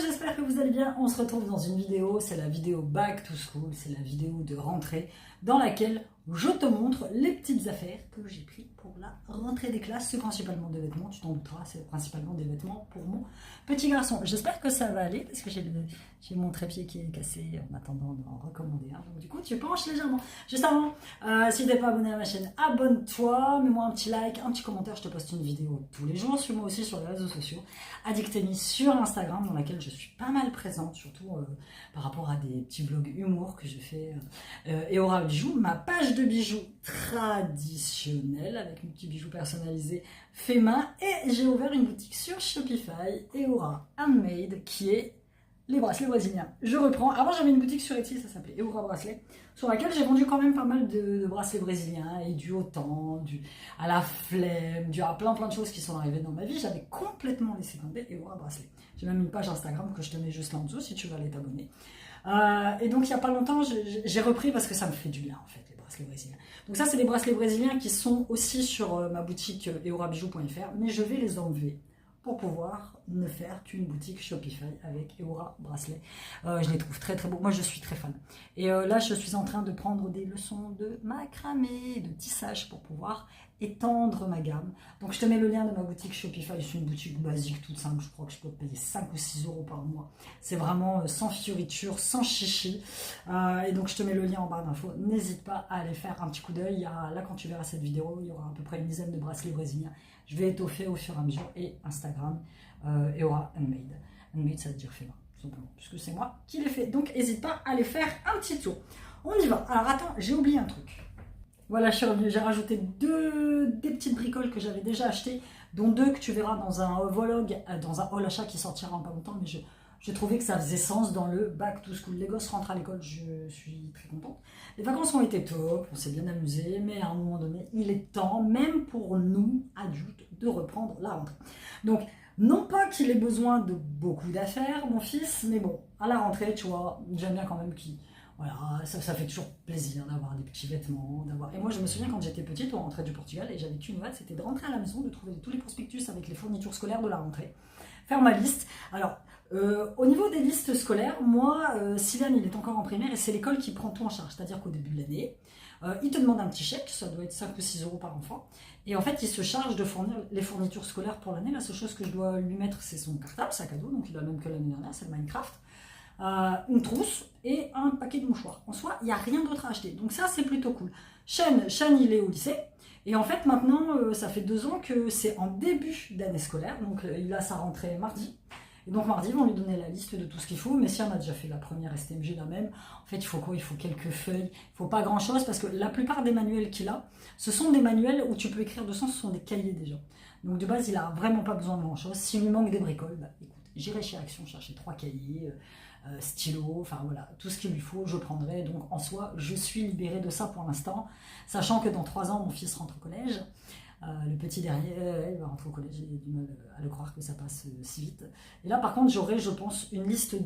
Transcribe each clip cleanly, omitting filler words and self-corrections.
j'espère que vous allez bien. On se retrouve dans une vidéo, c'est la vidéo Back to School, c'est la vidéo de rentrée dans laquelle je te montre les petites affaires que j'ai prises pour la rentrée des classes. C'est principalement des vêtements, tu t'en douteras, c'est principalement des vêtements pour mon petit garçon. J'espère que ça va aller parce que j'ai mon trépied qui est cassé en attendant d'en recommander un. Donc du coup, tu penches légèrement. Juste avant, si tu n'es pas abonné à ma chaîne, abonne-toi, mets-moi un petit like, un petit commentaire. Je te poste une vidéo tous les jours. Suis-moi aussi sur les réseaux sociaux. Addictemi sur Instagram, dans laquelle je suis pas mal présente, surtout par rapport à des petits vlogs humour que je fais. Et Aura Bijoux, ma page de bijoux traditionnelle avec mes petits bijoux personnalisés fait main. Et j'ai ouvert une boutique sur Shopify, Aura Handmade, qui est les bracelets brésiliens. Je reprends. Avant, j'avais une boutique sur Etsy, ça s'appelait Aura Bracelet, sur laquelle j'ai vendu quand même pas mal de bracelets brésiliens et dû au temps, dû à la flemme, dû à plein de choses qui sont arrivées dans ma vie. J'avais complètement laissé tomber Aura Bracelet. J'ai même une page Instagram que je te mets juste là en dessous si tu veux aller t'abonner. Et donc, il n'y a pas longtemps, j'ai repris parce que ça me fait du bien en fait, les bracelets brésiliens. Donc ça, c'est les bracelets brésiliens qui sont aussi sur ma boutique eorabijou.fr, mais je vais les enlever pour pouvoir ne faire qu'une boutique Shopify avec Aura Bracelet. Je les trouve très très beaux. Moi, je suis très fan. Et là, je suis en train de prendre des leçons de macramé, de tissage pour pouvoir étendre ma gamme. Donc, je te mets le lien de ma boutique Shopify. C'est une boutique basique, toute simple. Je crois que je peux payer 5 ou 6 euros par mois. C'est vraiment sans fioriture, sans chichi. Et donc, je te mets le lien en barre d'infos. N'hésite pas à aller faire un petit coup d'œil. Là, quand tu verras cette vidéo, il y aura à peu près une dizaine de bracelets brésiliens. Je vais étoffer au fur et à mesure. Et Instagram, Aura Handmade. Handmade, ça veut dire fait main, tout simplement, puisque c'est moi qui l'ai fait. Donc, n'hésite pas à aller faire un petit tour. On y va. Alors, attends, j'ai oublié un truc. Voilà, je suis revenue. J'ai rajouté des petites bricoles que j'avais déjà achetées, dont 2 que tu verras dans un vlog, dans un haul achat qui sortira en pas longtemps, mais j'ai trouvé que ça faisait sens dans le back to school. Les gosses rentrent à l'école, je suis très contente. Les vacances ont été top, on s'est bien amusé, mais à un moment donné, il est temps, même pour nous, adultes, de reprendre la rentrée. Donc, non pas qu'il ait besoin de beaucoup d'affaires, mon fils, mais bon, à la rentrée, tu vois, j'aime bien quand même qu'il... Voilà, ça fait toujours plaisir d'avoir des petits vêtements, d'avoir... Et moi, je me souviens quand j'étais petite, on rentrait du Portugal, et j'avais qu'une hâte, c'était de rentrer à la maison, de trouver tous les prospectus avec les fournitures scolaires de la rentrée, faire ma liste. Alors, au niveau des listes scolaires, moi, Sylviane, il est encore en primaire, et c'est l'école qui prend tout en charge, c'est-à-dire qu'au début de l'année, il te demande un petit chèque, ça doit être 5 ou 6 euros par enfant, et en fait, il se charge de fournir les fournitures scolaires pour l'année. La seule chose que je dois lui mettre, c'est son cartable, sac à dos, donc il a le même que l'année dernière, c'est le Minecraft. Une trousse et un paquet de mouchoirs. En soi, il n'y a rien d'autre à acheter. Donc ça, c'est plutôt cool. Shen, il est au lycée. Et en fait, maintenant, ça fait 2 ans que c'est en début d'année scolaire. Donc il a sa rentrée mardi. Et donc mardi, ils vont lui donner la liste de tout ce qu'il faut. Mais si on a déjà fait la première STMG, la même, en fait, il faut quoi? Il faut quelques feuilles. Il ne faut pas grand-chose parce que la plupart des manuels qu'il a, ce sont des manuels où tu peux écrire dessus, ce sont des cahiers déjà. Donc de base, il n'a vraiment pas besoin de grand-chose. S'il lui manque des bricoles, bah, écoute, j'irai chez Action chercher 3 cahiers, stylo, enfin voilà, tout ce qu'il lui faut, je prendrai. Donc en soi, je suis libérée de ça pour l'instant, sachant que dans 3 ans, mon fils rentre au collège. Le petit derrière, il va rentrer au collège, j'ai du mal à le croire que ça passe si vite. Et là, par contre, j'aurai, je pense, une liste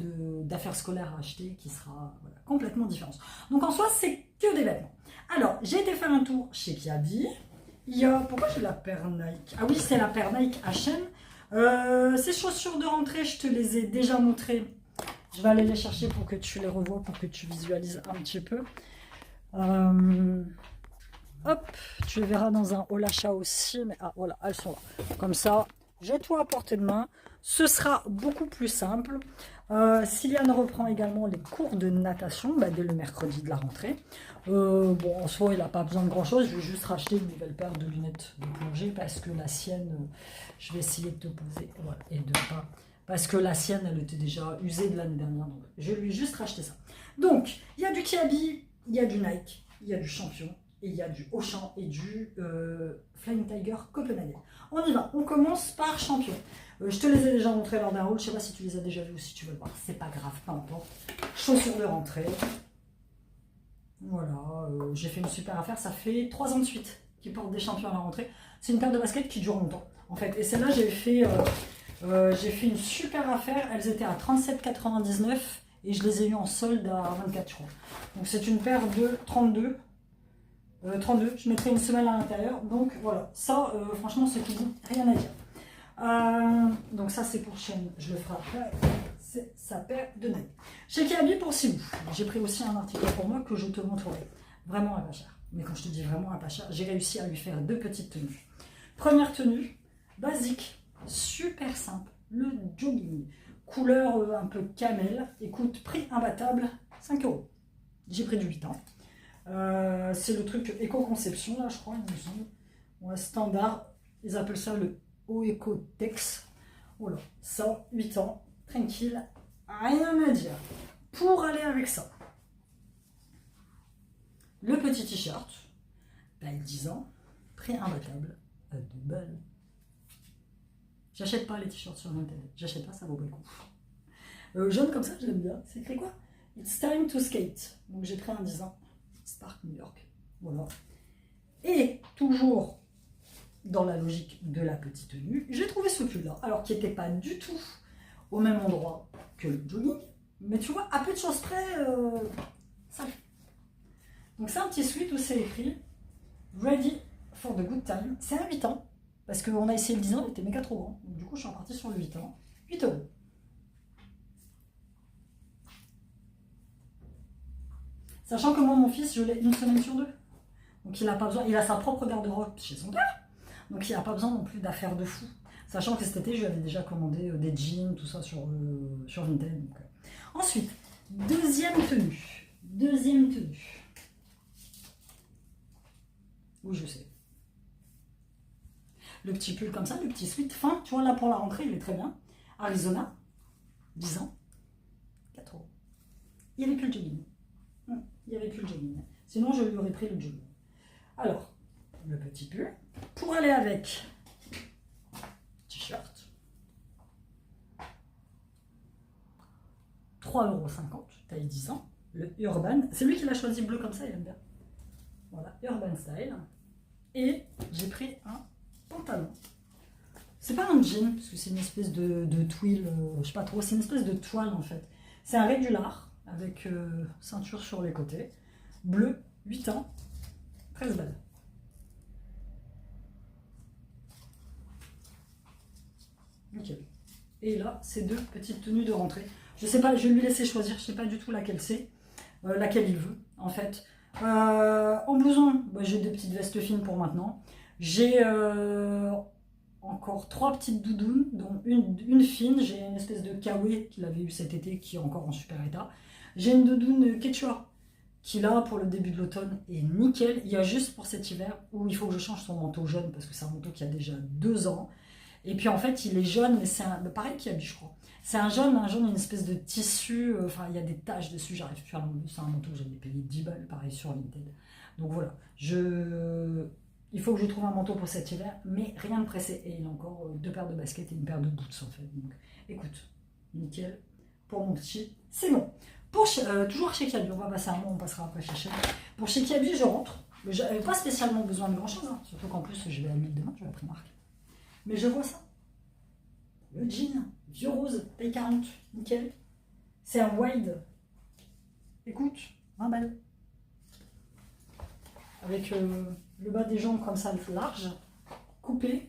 d'affaires scolaires à acheter qui sera voilà, complètement différente. Donc en soi, c'est que des vêtements. Alors, j'ai été faire un tour chez Kiabi. Il y a... Pourquoi j'ai la paire Nike? Ah oui, c'est la paire Nike H&M. Ces chaussures de rentrée, je te les ai déjà montrées. Je vais aller les chercher pour que tu les revoies, pour que tu visualises un petit peu. Hop, tu les verras dans un haul achat aussi. Mais ah, voilà, elles sont là. Comme ça, j'ai tout à portée de main. Ce sera beaucoup plus simple. Sylviane reprend également les cours de natation dès le mercredi de la rentrée. Bon, en soi, il n'a pas besoin de grand-chose. Je vais juste racheter une nouvelle paire de lunettes de plongée parce que la sienne, je vais essayer de te poser voilà, et de pas... Parce que la sienne, elle était déjà usée de l'année dernière. Donc, je lui ai juste racheté ça. Donc, il y a du Kiabi, il y a du Nike, il y a du Champion, et il y a du Auchan et du Flying Tiger Copenhagen. On y va. On commence par Champion. Je te les ai déjà montrés lors d'un haul. Je ne sais pas si tu les as déjà vus ou si tu veux le voir. C'est pas grave, peu importe. Chaussures de rentrée. Voilà. J'ai fait une super affaire. Ça fait 3 ans de suite qu'ils portent des Champions à la rentrée. C'est une paire de baskets qui dure longtemps, en fait. Et celle-là, j'ai fait une super affaire. Elles étaient à 37,99 et je les ai eues en solde à 24, je crois. Donc c'est une paire de 32. 32, je mettrai une semelle à l'intérieur. Donc voilà, ça, franchement, c'est tout bon. Rien à dire. Donc ça c'est pour Shein, je le ferai après. C'est sa paire de Nike. Chez Kiabi pour Simou, j'ai pris aussi un article pour moi que je te montrerai. Vraiment à pas cher. Mais quand je te dis vraiment à pas cher, j'ai réussi à lui faire 2 petites tenues. Première tenue, basique, super simple, le jogging. Couleur un peu camel. Écoute, prix imbattable, 5 €. J'ai pris du 8 ans. C'est le truc éco-conception, là, je crois, il me semble. Ouais, standard, ils appellent ça le Oecotex. Voilà, ça, 8 ans, tranquille, rien à dire. Pour aller avec ça, le petit t-shirt, taille 10 ans, prix imbattable, à 2 balles. J'achète pas les t-shirts sur internet, j'achète pas, ça vaut pas le coup. Jaune comme ça, j'aime bien. C'est écrit quoi? It's time to skate. Donc j'ai pris un 10 ans, Stark New York. Voilà. Et toujours dans la logique de la petite tenue, j'ai trouvé ce pull-là, alors qui n'était pas du tout au même endroit que le jogging, mais tu vois, à peu de choses près, ça fait. Donc c'est un petit sweat où c'est écrit Ready for the good time. C'est un 8 ans, parce qu'on a essayé le 10 ans, il était méga trop grand. Donc du coup, je suis repartie sur le 8 ans. 8 €. Sachant que moi, mon fils, je l'ai une semaine sur 2. Donc il a pas besoin, il a sa propre garde-robe chez son père. Donc il n'a pas besoin non plus d'affaires de fou. Sachant que cet été, je lui avais déjà commandé des jeans, tout ça sur Vinted. Donc, Ensuite, deuxième tenue. Oui, je sais. Le petit pull comme ça, le petit sweat fin. Tu vois, là pour la rentrée, il est très bien. Arizona, 10 ans, 4 €. Il n'y avait plus le jogging. Il n'y avait plus le jogging. Sinon, je lui aurais pris le jogging. Alors, le petit pull. Pour aller avec, t-shirt. 3,50 €, taille 10 ans. Le Urban. C'est lui qui l'a choisi bleu comme ça, il aime bien. Voilà, Urban Style. Et j'ai pris un pantalon. C'est pas un jean, parce que c'est une espèce de twill, je sais pas trop, c'est une espèce de toile en fait. C'est un régular, avec ceinture sur les côtés. Bleu, 8 ans, 13 balles. Nickel. Et là, c'est 2 petites tenues de rentrée. Je sais pas, je vais lui laisser choisir, je sais pas du tout laquelle c'est, laquelle il veut, en fait. En blouson, bah, j'ai des petites vestes fines pour maintenant. J'ai encore 3 petites doudounes, dont une fine. J'ai une espèce de kawaii qu'il avait eu cet été, qui est encore en super état. J'ai une doudoune Quechua, qui là, pour le début de l'automne, est nickel. Il y a juste pour cet hiver, où il faut que je change son manteau jaune, parce que c'est un manteau qui a déjà 2 ans. Et puis en fait, il est jaune, mais c'est pareil qu'il habille, je crois. C'est un jaune, une espèce de tissu. Enfin, il y a des taches dessus, j'arrive plus à l'enlever. C'est un manteau que j'avais payé 10 balles, pareil, sur Vinted. Donc voilà, il faut que je trouve un manteau pour cet hiver, mais rien de pressé. Et il a encore 2 paires de baskets et une paire de boots, en fait. Donc écoute, nickel. Pour mon petit, c'est bon. Toujours chez Kiabi, on va passer un mot, on passera après chez Shein. Pour chez Kiabi, je rentre. Je n'avais pas spécialement besoin de grand-chose, surtout qu'en plus, je vais à l'huile demain, je vais à Primark. Mais je vois ça. Le jean, vieux rose, taille 40, nickel. C'est un wide. Écoute, 20 balles. Avec le bas des jambes comme ça, large, coupé.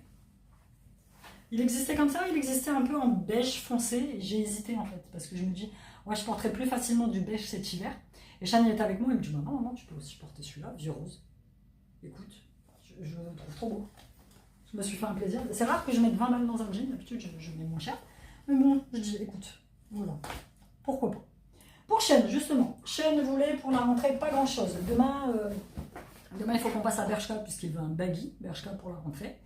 Il existait comme ça, il existait un peu en beige foncé. J'ai hésité en fait, parce que je me dis, ouais, je porterais plus facilement du beige cet hiver. Et Shani est avec moi, il me dit, bah non, non, tu peux aussi porter celui-là, vieux rose. Écoute, je le trouve trop beau. Je me suis fait un plaisir. C'est rare que je mette 20 balles dans un jean, d'habitude je mets moins cher. Mais bon, je dis, écoute, voilà, pourquoi pas. Pour Shein, justement, Shein voulait pour la rentrée pas grand chose. Demain, il faut qu'on passe à Bershka, puisqu'il veut un baggy, Bershka pour la rentrée.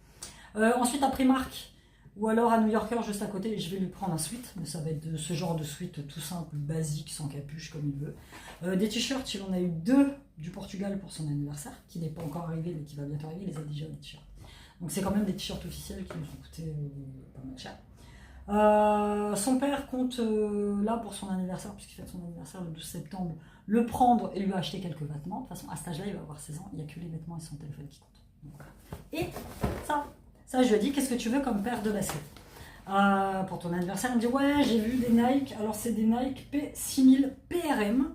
Ensuite à Primark, ou alors à New Yorker juste à côté, je vais lui prendre un sweat, mais ça va être ce genre de sweat tout simple, basique, sans capuche, comme il veut. Des t-shirts, il en a eu 2 du Portugal pour son anniversaire, qui n'est pas encore arrivé, mais qui va bientôt arriver, il les a déjà, des t-shirts. Donc c'est quand même des t-shirts officiels qui nous ont coûté pas mal cher. Son père compte là pour son anniversaire, puisqu'il fête son anniversaire le 12 septembre, le prendre et lui acheter quelques vêtements. De toute façon, à cet âge-là, il va avoir 16 ans, il n'y a que les vêtements et son téléphone qui comptent. Donc, voilà. Et ça, je lui ai dit, qu'est-ce que tu veux comme paire de baskets pour ton anniversaire? Il me dit, ouais, j'ai vu des Nike, alors c'est des Nike P6000 PRM,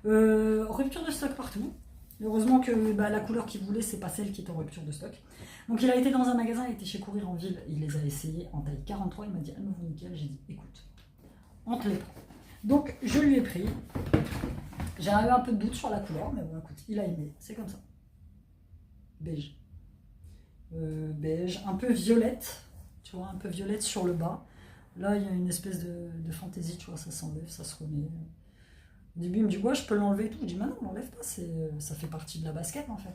rupture de stock partout. Heureusement que la couleur qu'il voulait, c'est pas celle qui est en rupture de stock. Donc il a été dans un magasin, il était chez Courir en ville, il les a essayés en taille 43, il m'a dit elles me vont nickel, j'ai dit écoute, on te les prend. Donc je lui ai pris, j'ai eu un peu de doute sur la couleur, mais bon écoute, il a aimé, c'est comme ça. Beige. Beige, un peu violette, tu vois, un peu violette sur le bas. Là il y a une espèce de fantaisie, tu vois, ça s'enlève, ça se remet. Au début, il me dit, ouais, je peux l'enlever et tout. Je dis, mais non, l'enlève pas, ça fait partie de la basket en fait.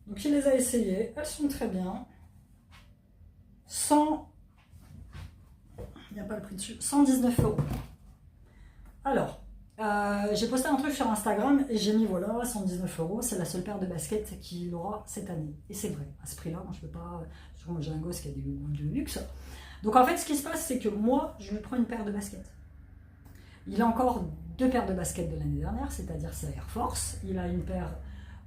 Donc, il les a essayées, elles sont très bien. Il n'y a pas le prix dessus, 119 €. Alors, j'ai posté un truc sur Instagram et j'ai mis, voilà, 119 €, c'est la seule paire de baskets qu'il aura cette année. Et c'est vrai, à ce prix-là, moi, je peux pas. Moi, j'ai un gosse qui a des goûts de luxe. Donc, en fait, ce qui se passe, c'est que moi, je lui prends une paire de baskets. Il a encore 2 paires de baskets de l'année dernière, c'est-à-dire sa Air Force. Il a une paire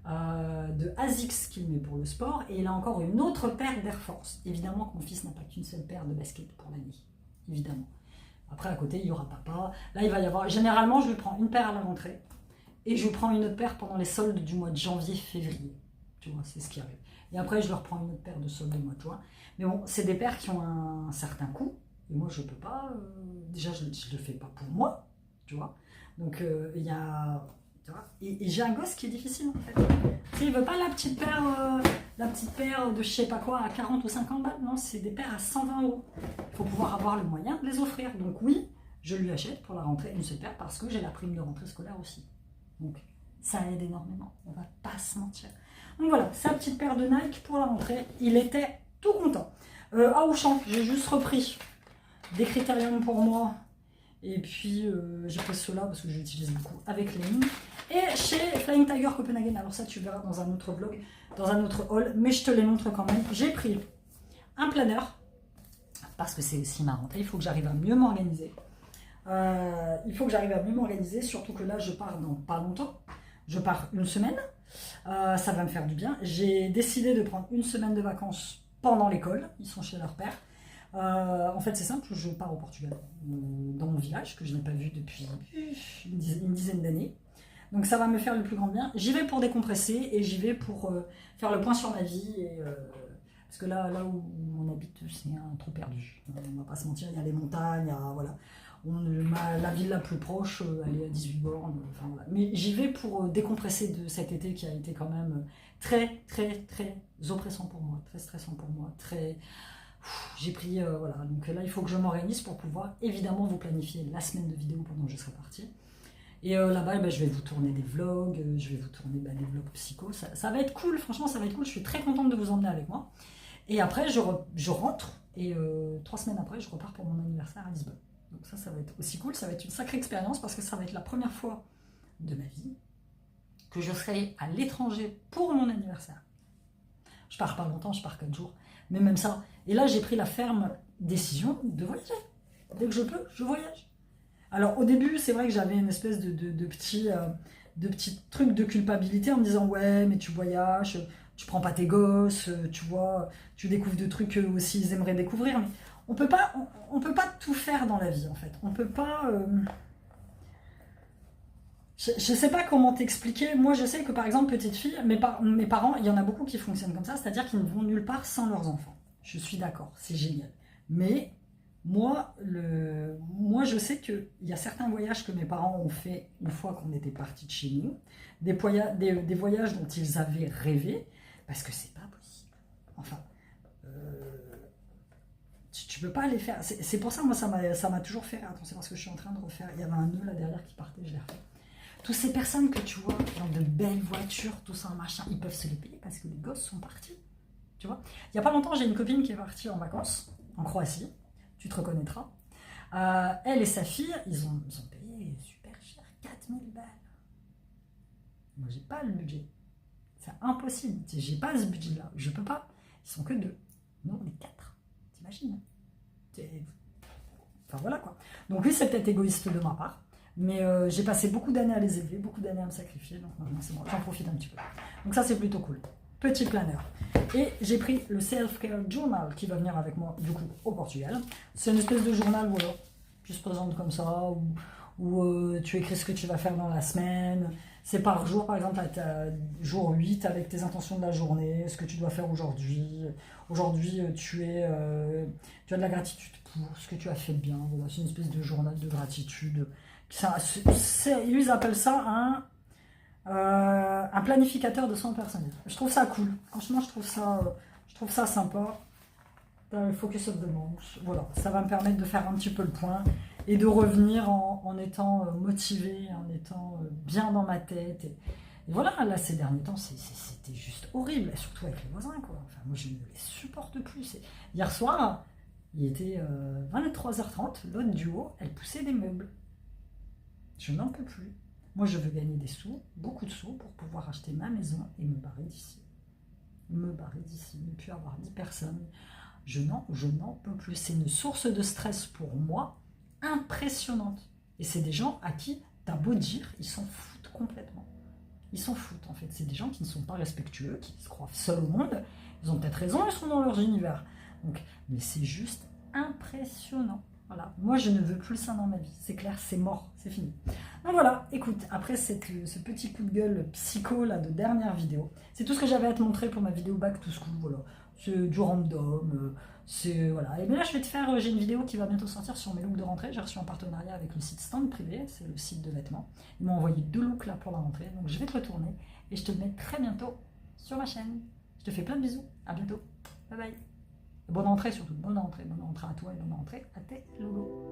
de ASICS qu'il met pour le sport et il a encore une autre paire d'Air Force. Évidemment que mon fils n'a pas qu'une seule paire de baskets pour l'année, évidemment. Après, à côté, il y aura papa. Là, il va y avoir... Généralement, je lui prends une paire à la rentrée et je lui prends une autre paire pendant les soldes du mois de janvier-février. Tu vois, c'est ce qui arrive. Et après, je leur prends une autre paire de soldes du mois de juin. Mais bon, c'est des paires qui ont un certain coût. Et moi, je peux pas. Déjà, je ne le fais pas pour moi, tu vois. Donc, il y a. Tu vois, et j'ai un gosse qui est difficile, en fait. Tu sais, il veut pas la petite paire de je sais pas quoi à 40 ou 50 balles. Non, c'est des paires à 120 €. Il faut pouvoir avoir le moyen de les offrir. Donc, oui, je lui achète pour la rentrée une seule paire parce que j'ai la prime de rentrée scolaire aussi. Donc, ça aide énormément. On va pas se mentir. Donc, voilà, sa petite paire de Nike pour la rentrée. Il était tout content. À Auchan, j'ai juste repris des critériums pour moi et puis j'ai pris ceux-là parce que j'utilise beaucoup avec les lignes et chez Flying Tiger Copenhagen, alors ça tu verras dans un autre vlog, dans un autre haul, mais je te les montre quand même. J'ai pris un planeur parce que c'est aussi ma rentrée, il faut que j'arrive à mieux m'organiser, surtout que là je pars dans pas longtemps, je pars une semaine, ça va me faire du bien. J'ai décidé de prendre une semaine de vacances pendant l'école, ils sont chez leur père. En fait, c'est simple, je pars au Portugal, dans mon village, que je n'ai pas vu depuis une dizaine d'années. Donc ça va me faire le plus grand bien. J'y vais pour décompresser et j'y vais pour faire le point sur ma vie. Parce que là où on habite, c'est un trou perdu. On va pas se mentir, il y a les montagnes, voilà. La ville la plus proche, elle est à 18 bornes. Enfin, voilà. Mais j'y vais pour décompresser de cet été qui a été quand même très, très, très oppressant pour moi, très stressant pour moi, très... J'ai pris, voilà, donc là il faut que je m'organise pour pouvoir évidemment vous planifier la semaine de vidéos pendant que je serai partie. Et là-bas, je vais vous tourner des vlogs, je vais vous tourner des vlogs psycho, ça va être cool, franchement ça va être cool, je suis très contente de vous emmener avec moi. Et après je rentre, et 3 semaines après je repars pour mon anniversaire à Lisbonne. Donc ça va être aussi cool, ça va être une sacrée expérience parce que ça va être la première fois de ma vie que je serai à l'étranger pour mon anniversaire. Je pars pas longtemps, je pars 4 jours. Mais même ça. Et là, j'ai pris la ferme décision de voyager. Dès que je peux, je voyage. Alors, au début, c'est vrai que j'avais une espèce de petit truc de culpabilité en me disant « Ouais, mais tu voyages, tu prends pas tes gosses, tu vois, tu découvres des trucs qu'eux aussi ils aimeraient découvrir. » Mais on peut pas tout faire dans la vie, en fait. On peut pas... Je ne sais pas comment t'expliquer. Moi, je sais que, par exemple, petite fille, mes parents, il y en a beaucoup qui fonctionnent comme ça, c'est-à-dire qu'ils ne vont nulle part sans leurs enfants. Je suis d'accord, c'est génial. Mais moi, je sais qu'il y a certains voyages que mes parents ont fait une fois qu'on était partis de chez nous, des voyages dont ils avaient rêvé, parce que c'est pas possible. Enfin, tu peux pas les faire. C'est pour ça, moi, ça m'a toujours fait rire. Attends, c'est parce que je suis en train de refaire. Il y avait un nœud là derrière qui partait, je l'ai refait. Toutes ces personnes que tu vois dans de belles voitures, tout ça, machin, ils peuvent se les payer parce que les gosses sont partis. Tu vois, il n'y a pas longtemps, j'ai une copine qui est partie en vacances en Croatie. Tu te reconnaîtras. Elle et sa fille, ils ont payé super cher, 4000 balles. Moi, j'ai pas le budget. C'est impossible. J'ai pas ce budget-là. Je peux pas. Ils sont que 2. Nous, on est 4. T'imagines? Enfin, voilà quoi. Donc, lui, c'est peut-être égoïste de ma part. Mais j'ai passé beaucoup d'années à les élever, beaucoup d'années à me sacrifier, donc maintenant c'est bon, j'en profite un petit peu. Donc ça c'est plutôt cool. Petit planeur. Et j'ai pris le Self-Care Journal qui va venir avec moi du coup au Portugal. C'est une espèce de journal, voilà, qui se présente comme ça, où tu écris ce que tu vas faire dans la semaine. C'est par jour, par exemple, jour 8 avec tes intentions de la journée, ce que tu dois faire aujourd'hui. Aujourd'hui, tu as de la gratitude pour ce que tu as fait de bien. Voilà, c'est une espèce de journal de gratitude. Ils appellent ça un planificateur de soins personnels. Je trouve ça cool. Franchement, je trouve ça sympa. Focus of the month. Voilà, ça va me permettre de faire un petit peu le point et de revenir en étant motivé, en étant bien dans ma tête. Et voilà, là, ces derniers temps, c'était juste horrible, surtout avec les voisins, quoi. Enfin, moi, je ne les supporte plus. Hier soir, il était 23h30, l'autre du haut, elle poussait des meubles. Je n'en peux plus. Moi, je veux gagner des sous, beaucoup de sous, pour pouvoir acheter ma maison et me barrer d'ici. Ne plus avoir 10 personnes. Je n'en peux plus. C'est une source de stress pour moi impressionnante. Et c'est des gens à qui t'as beau dire, ils s'en foutent complètement. Ils s'en foutent en fait. C'est des gens qui ne sont pas respectueux, qui se croient seuls au monde. Ils ont peut-être raison, ils sont dans leur univers. Donc, mais c'est juste impressionnant. Voilà. Moi, je ne veux plus ça dans ma vie. C'est clair, c'est mort, c'est fini. Donc voilà, écoute, après ce petit coup de gueule psycho là de dernière vidéo, c'est tout ce que j'avais à te montrer pour ma vidéo Back to School. Voilà. C'est du random, voilà. Et bien là, j'ai une vidéo qui va bientôt sortir sur mes looks de rentrée. J'ai reçu un partenariat avec le site Stand Privé, c'est le site de vêtements. Ils m'ont envoyé 2 looks là pour la rentrée, donc je vais te retourner et je te le mets très bientôt sur ma chaîne. Je te fais plein de bisous, à bientôt, bye bye. Bonne rentrée surtout, bonne rentrée à toi et bonne rentrée à tes loulous.